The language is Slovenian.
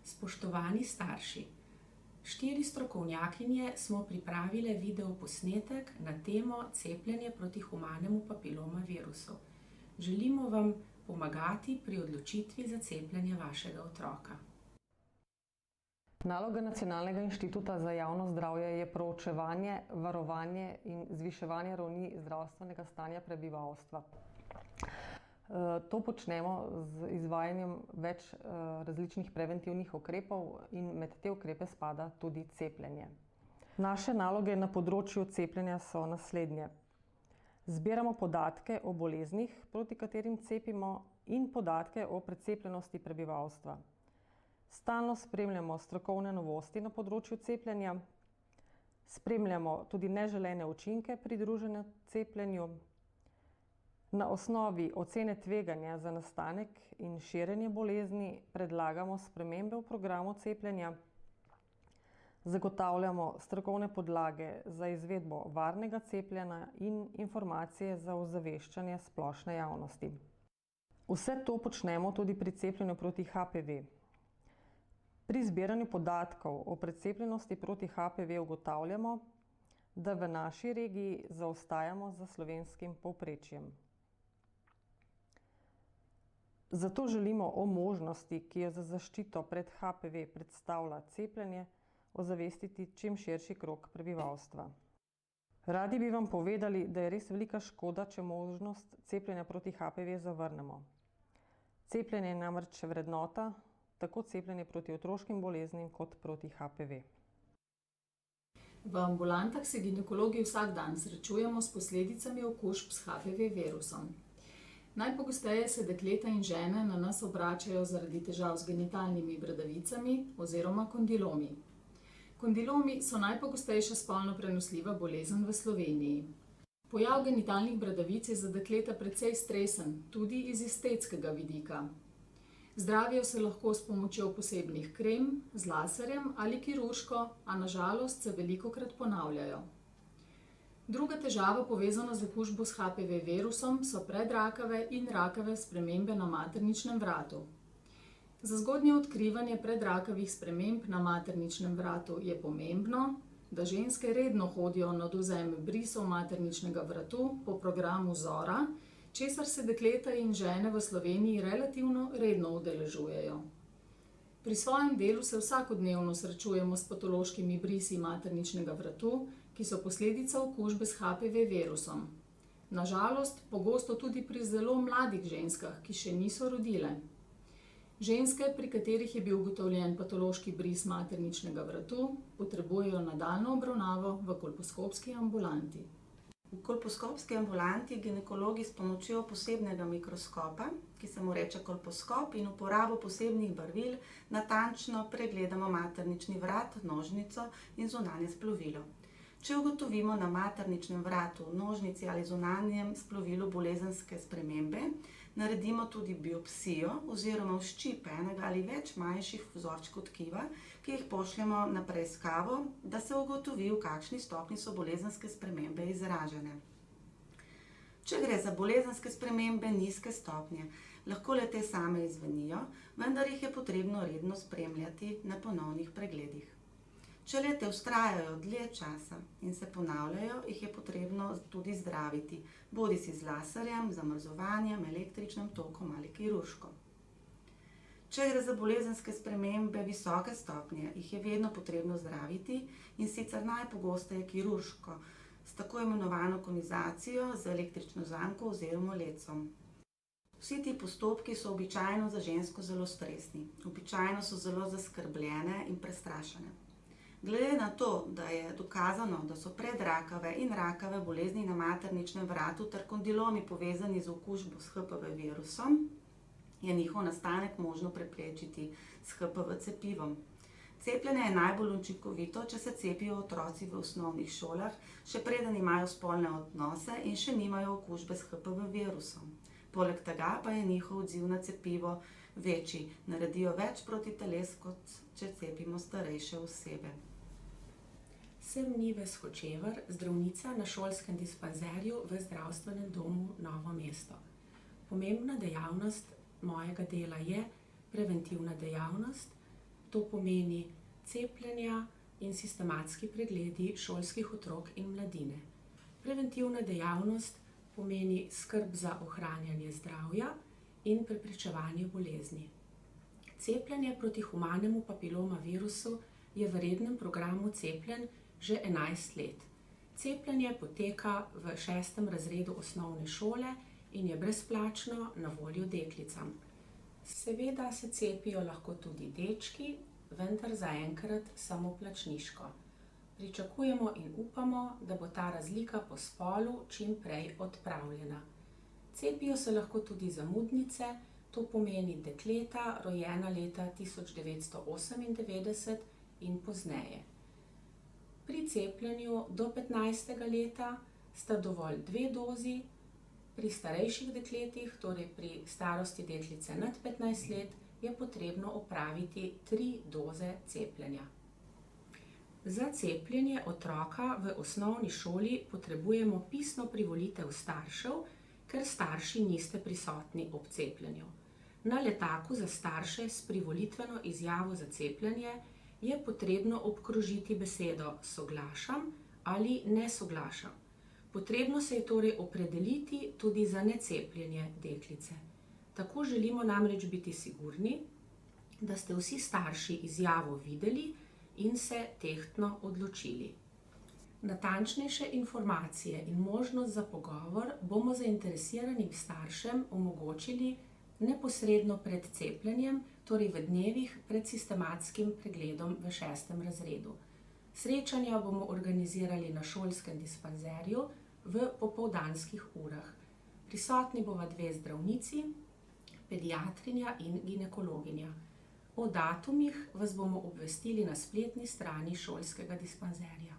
Spoštovani starši, 4 strokovnjakinje smo pripravile videoposnetek na temo cepljenje proti humanemu papilomavirusu. Želimo vam pomagati pri odločitvi za cepljenje vašega otroka. Naloga Nacionalnega inštituta za javno zdravje je proučevanje, varovanje in zviševanje ravni zdravstvenega stanja prebivalstva. To počnemo z izvajanjem več različnih preventivnih ukrepov in med te ukrepe spada tudi cepljenje. Naše naloge na področju cepljenja so naslednje. Zbiramo podatke o boleznih, proti katerim cepimo, in podatke o precepljenosti prebivalstva. Stalno spremljamo strokovne novosti na področju cepljenja, spremljamo tudi neželene učinke pridružene cepljenju. Na osnovi ocene tveganja za nastanek in širjenje bolezni predlagamo spremembe v programu cepljenja, zagotavljamo strokovne podlage za izvedbo varnega cepljenja in informacije za ozaveščanje splošne javnosti. Vse to počnemo tudi pri cepljenju proti HPV. Pri zbiranju podatkov o precepljenosti proti HPV ugotavljamo, da v naši regiji zaostajamo za slovenskim povprečjem. Zato želimo o možnosti, ki jo za zaščito pred HPV predstavlja cepljenje, ozavestiti čim širši krog prebivalstva. Radi bi vam povedali, da je res velika škoda, če možnost cepljenja proti HPV zavrnemo. Cepljenje je namreč vrednota, tako cepljenje proti otroškim boleznim kot proti HPV. V ambulantah se ginekologi vsak dan srečujemo s posledicami okužb s HPV virusom. Najpogosteje se dekleta in žene na nas obračajo zaradi težav z genitalnimi bradavicami oziroma kondilomi. Kondilomi so najpogostejša spolno prenosljiva bolezen v Sloveniji. Pojav genitalnih bradavic je za dekleta precej stresen, tudi iz estetskega vidika. Zdravijo se lahko s pomočjo posebnih krem, z laserjem ali kirurško, a na žalost se velikokrat ponavljajo. Druga težava, povezana z okužbo s HPV virusom, so predrakave in rakave spremembe na materničnem vratu. Za zgodnje odkrivanje predrakavih sprememb na materničnem vratu je pomembno, da ženske redno hodijo na odvzem brisov materničnega vratu po programu Zora, česar se dekleta in žene v Sloveniji relativno redno udeležujejo. Pri svojem delu se vsakodnevno srečujemo s patološkimi brisi materničnega vratu, ki so posledica okužbe s HPV virusom. Na žalost, pogosto tudi pri zelo mladih ženskah, ki še niso rodile. Ženske, pri katerih je bil ugotovljen patološki bris materničnega vratu, potrebujejo nadaljnjo obravnavo v kolposkopski ambulanti. V kolposkopski ambulanti ginekologi s pomočjo posebnega mikroskopa, ki se mu reče kolposkop, in uporabo posebnih barvil natančno pregledamo maternični vrat, nožnico in zunanje splovilo. Če ugotovimo na materničnem vratu, nožnici ali zunanjem splovilu bolezenske spremembe, naredimo tudi biopsijo oziroma vščip enega ali več manjših vzorčkov tkiva, ki jih pošljemo na preiskavo, da se ugotovi, v kakšni stopnji so bolezenske spremembe izražene. Če gre za bolezenske spremembe nizke stopnje, lahko le-te same izzvenijo, vendar jih je potrebno redno spremljati na ponovnih pregledih. Če le-te vztrajajo dlje časa in se ponavljajo, jih je potrebno tudi zdraviti, bodisi z laserjem, zamrzovanjem, električnim tokom ali kirurško. Če gre za bolezenske spremembe visoke stopnje, jih je vedno potrebno zdraviti, in sicer najpogosteje kirurško, s tako imenovano konizacijo, z električno zanko oziroma lecom. Vsi ti postopki so običajno za žensko zelo stresni, običajno so zelo zaskrbljene in prestrašene. Glede na to, da je dokazano, da so predrakave in rakave bolezni na materničnem vratu ter kondilomi povezani z okužbo s HPV virusom, je njihov nastanek možno preprečiti s HPV cepivom. Cepljenje je najbolj učinkovito, če se cepijo otroci v osnovnih šolah, še preden imajo spolne odnose in še nimajo okužbe s HPV virusom. Poleg tega pa je njihov odziv na cepivo večji, naredijo več protiteles, kot če cepimo starejše osebe. Sem Nives Hočevar, zdravnica na šolskem dispanzerju v zdravstvenem domu Novo mesto. Pomembna dejavnost mojega dela je preventivna dejavnost, to pomeni cepljenja in sistematski pregledi šolskih otrok in mladine. Preventivna dejavnost pomeni skrb za ohranjanje zdravja in preprečevanje bolezni. Cepljenje proti humanemu papilomavirusu je v rednem programu cepljenj že 11 let. Cepljenje poteka v 6. razredu osnovne šole in je brezplačno na voljo deklicam. Seveda se cepijo lahko tudi dečki, vendar zaenkrat samo plačniško. Pričakujemo in upamo, da bo ta razlika po spolu čim prej odpravljena. Cepijo se lahko tudi zamudnice, to pomeni dekleta, rojena leta 1998 in pozneje. Pri cepljenju do 15. leta sta dovolj 2 dozi, pri starejših dekletih, torej pri starosti deklice nad 15 let, je potrebno opraviti 3 doze cepljenja. Za cepljenje otroka v osnovni šoli potrebujemo pisno privolitev staršev, ker starši niste prisotni ob cepljenju. Na letaku za starše s privolitveno izjavo za cepljenje je potrebno obkrožiti besedo soglašam ali ne soglašam. Potrebno se je torej opredeliti tudi za necepljenje deklice. Tako želimo namreč biti sigurni, da ste vsi starši izjavo videli in se tehtno odločili. Natančnejše informacije in možnost za pogovor bomo zainteresiranim staršem omogočili neposredno pred cepljenjem, torej v dnevih pred sistematskim pregledom v 6. razredu. Srečanja bomo organizirali na šolskem dispanzerju v popoldanskih urah. Prisotni bova 2 zdravnici, pediatrinja in ginekologinja. O datumih vas bomo obvestili na spletni strani šolskega dispanzerja.